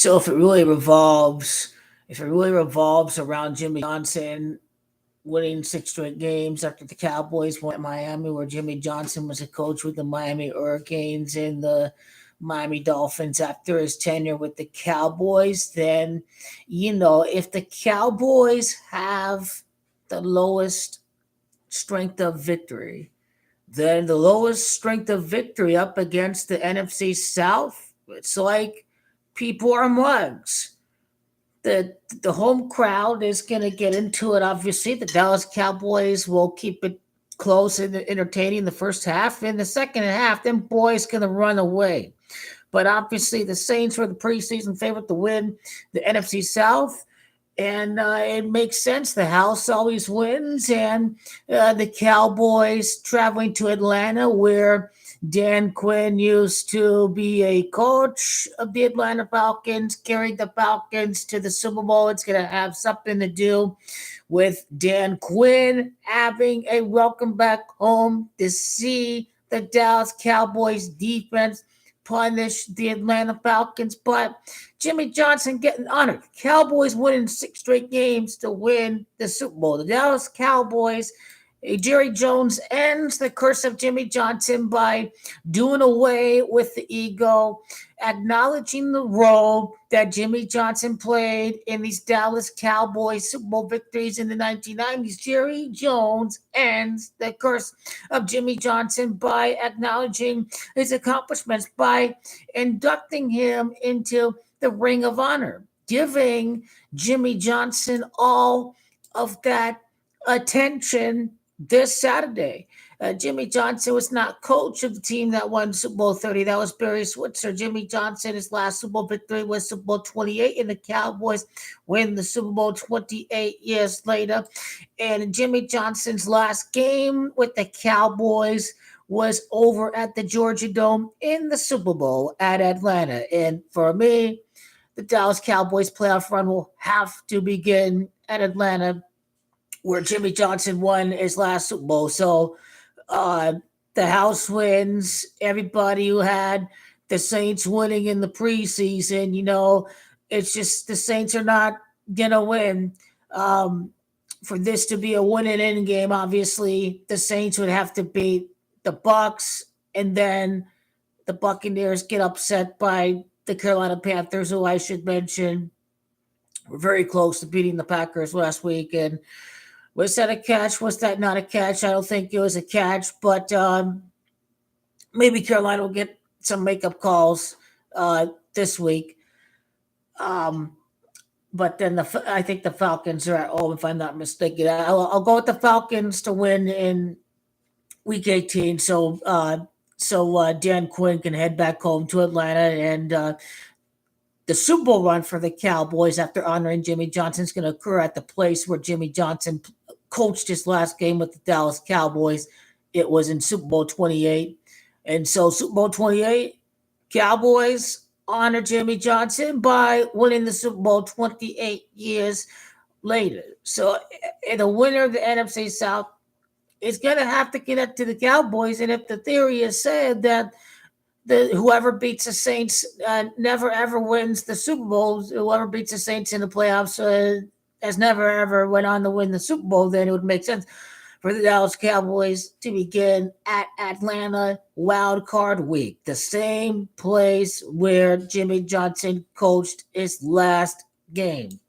So if it really revolves around Jimmy Johnson winning six straight games after the Cowboys won at Miami, where Jimmy Johnson was a coach with the Miami Hurricanes and the Miami Dolphins after his tenure with the Cowboys, then, if the Cowboys have the lowest strength of victory, then the lowest strength of victory up against the NFC South, it's like people are mugs. The home crowd is going to get into it. Obviously, the Dallas Cowboys will keep it close and entertaining the first half. In the second half, them boys going to run away. But obviously, the Saints were the preseason favorite to win the NFC South. And it makes sense. The house always wins. And the Cowboys traveling to Atlanta, where Dan Quinn used to be a coach of the Atlanta Falcons, carried the Falcons to the Super Bowl. It's going to have something to do with Dan Quinn having a welcome back home to see the Dallas Cowboys defense punish the Atlanta Falcons. But Jimmy Johnson getting honored. Cowboys winning six straight games to win the Super Bowl. The Dallas Cowboys, Jerry Jones ends the curse of Jimmy Johnson by doing away with the ego, acknowledging the role that Jimmy Johnson played in these Dallas Cowboys Super Bowl victories in the 1990s. Jerry Jones ends the curse of Jimmy Johnson by acknowledging his accomplishments, by inducting him into the Ring of Honor, giving Jimmy Johnson all of that attention this Saturday. Jimmy Johnson was not coach of the team that won Super Bowl 30. That was Barry Switzer. Jimmy Johnson, his last Super Bowl victory was Super Bowl 28, and the Cowboys win the Super Bowl 28 years later. And Jimmy Johnson's last game with the Cowboys was over at the Georgia Dome in the Super Bowl at Atlanta. And for me, the Dallas Cowboys playoff run will have to begin at Atlanta, where Jimmy Johnson won his last Super Bowl. So uh, the house wins. Everybody who had the Saints winning in the preseason, it's just the Saints are not gonna win. Um, for this to be a win and end game, obviously the Saints would have to beat the Bucks, and then the Buccaneers get upset by the Carolina Panthers, who I should mention were very close to beating the Packers last week. And was that a catch? Was that not a catch? I don't think it was a catch, but maybe Carolina will get some makeup calls this week. Um, but then I think the Falcons are at home, if I'm not mistaken. I'll go with the Falcons to win in Week 18. So Dan Quinn can head back home to Atlanta, and the Super Bowl run for the Cowboys after honoring Jimmy Johnson is going to occur at the place where Jimmy Johnson coached his last game with the Dallas Cowboys. It was in Super Bowl 28. And so Super Bowl 28, Cowboys honor Jimmy Johnson by winning the Super Bowl 28 years later. So the winner of the NFC South is going to have to connect to the Cowboys. And if the theory is said that whoever beats the Saints never ever wins the Super Bowl, whoever beats the Saints in the playoffs has never ever went on to win the Super Bowl, then it would make sense for the Dallas Cowboys to begin at Atlanta Wild Card Week, the same place where Jimmy Johnson coached his last game.